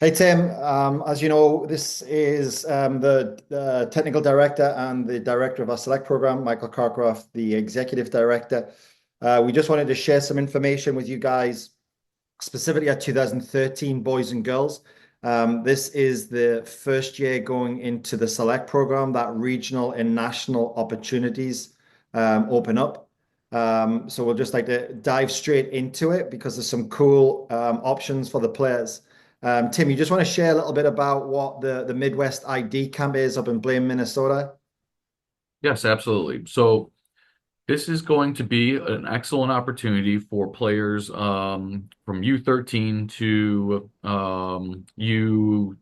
Hey Tim, as you know, this is the technical director and the director of our Select program, Michael Carcroft, the executive director. We just wanted to share some information with you guys, specifically our 2013 boys and girls. This is the first year going into the Select program that regional and national opportunities open up. So we'll just like to dive straight into it because there's some cool options for the players. Tim, you just want to share a little bit about what the Midwest ID camp is up in Blaine, Minnesota? Yes, absolutely. So this is going to be an excellent opportunity for players from U13 to U17,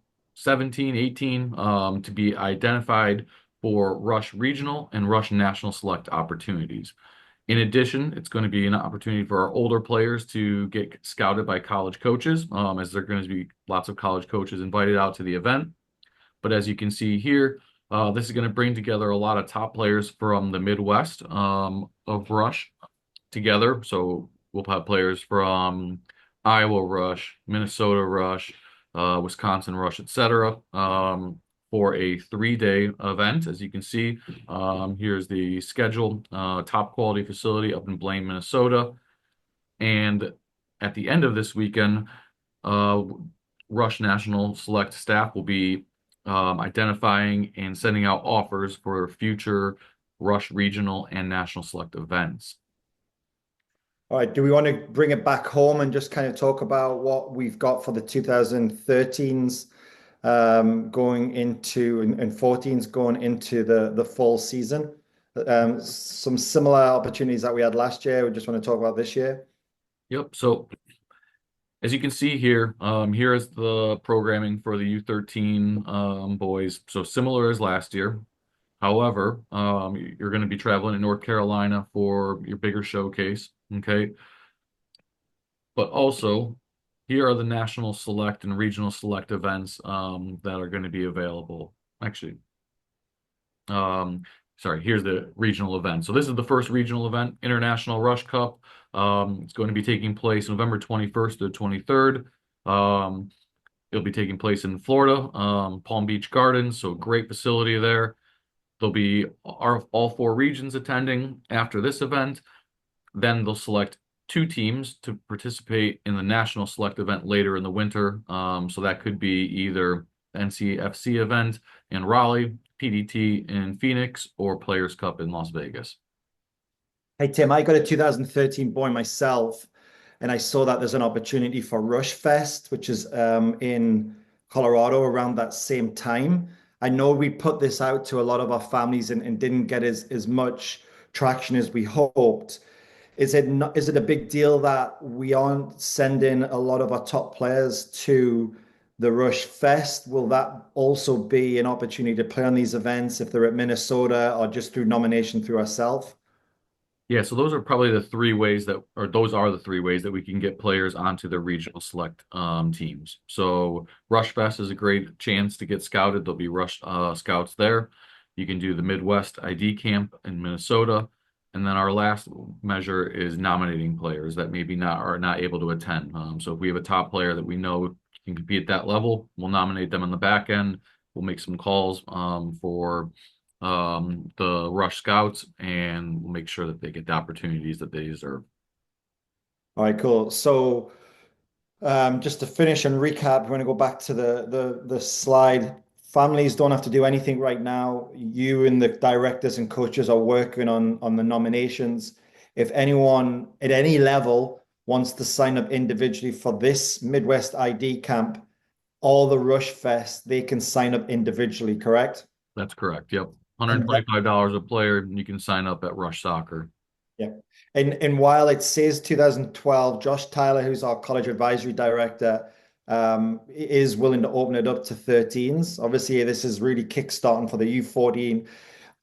18 to be identified for Rush Regional and Rush National Select opportunities. In addition, it's going to be an opportunity for our older players to get scouted by college coaches, as there are going to be lots of college coaches invited out to the event. But as you can see here, this is going to bring together a lot of top players from the Midwest of Rush together. So we'll have players from Iowa Rush, Minnesota Rush, Wisconsin Rush, etc. For a 3-day event. As you can see, here's the schedule, top quality facility up in Blaine, Minnesota. And at the end of this weekend, uh, Rush National Select staff will be identifying and sending out offers for future Rush Regional and National Select events. All right, do we want to bring it back home and just kind of talk about what we've got for the 2013s going into and 14s going into the fall season? Some similar opportunities that we had last year. We just want to talk about this year. Yep. So as you can see here, here is the programming for the U13 boys. So similar as last year. However, you're going to be traveling to North Carolina for your bigger showcase. Okay. But also, here are the national select and regional select events that are going to be available. Actually, um, sorry, here's the regional event. So this is the first regional event, International Rush Cup. It's going to be taking place November 21st to 23rd. Um, it'll be taking place in Florida, Palm Beach Gardens. So great facility there. There'll be all four regions attending after this event. Then they'll select two teams to participate in the national select event later in the winter. So that could be either NCFC event in Raleigh, PDT in Phoenix, or Players Cup in Las Vegas. Hey Tim, I got a 2013 boy myself, and I saw that there's an opportunity for Rush Fest, which is in Colorado around that same time. I know we put this out to a lot of our families and didn't get as much traction as we hoped. Is it a big deal that we aren't sending a lot of our top players to the Rush Fest? Will that also be an opportunity to play on these events if they're at Minnesota or just through nomination through ourselves? Yeah, so those are probably the three ways that, or those are the three ways that we can get players onto the regional select teams. So Rush Fest is a great chance to get scouted. There'll be Rush scouts there. You can do the Midwest ID camp in Minnesota. And then our last measure is nominating players that maybe not are not able to attend. So if we have a top player that we know can compete at that level, we'll nominate them on the back end. We'll make some calls for the Rush Scouts, and we'll make sure that they get the opportunities that they deserve. All right, cool. So just to finish and recap, we're going to go back to the slide. Families don't have to do anything right now. You and the directors and coaches are working on the nominations. If anyone at any level wants to sign up individually for this Midwest ID camp or the Rush Fest, they can sign up individually, correct? That's correct. Yep. And $125 a player, and you can sign up at Rush Soccer. yeah. And while it says 2012, Josh Tyler, who's our college advisory director, is willing to open it up to 13s. Obviously, this is really kickstarting for the U14.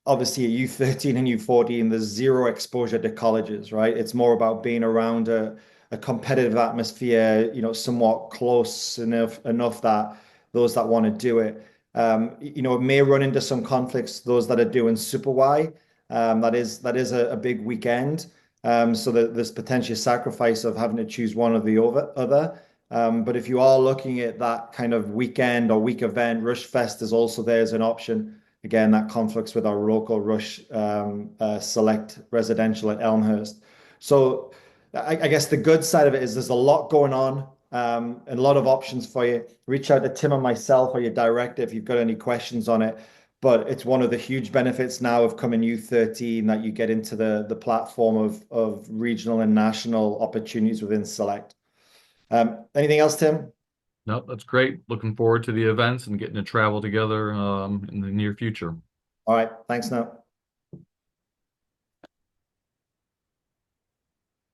Obviously, at U13 and U14, there's zero exposure to colleges, right? It's more about being around a competitive atmosphere, somewhat close enough that those that want to do it, it may run into some conflicts, those that are doing Super Y. That is a big weekend. So there's potentially a sacrifice of having to choose one or the other. But if you are looking at that kind of weekend or week event, Rush Fest is also there as an option. Again, that conflicts with our local Rush Select residential at Elmhurst. So I guess the good side of it is there's a lot going on and a lot of options for you. Reach out to Tim or myself or your director if you've got any questions on it. But it's one of the huge benefits now of coming U13 that you get into the platform of regional and national opportunities within Select. Anything else, Tim? No, that's great. Looking forward to the events and getting to travel together in the near future. All right. Thanks now.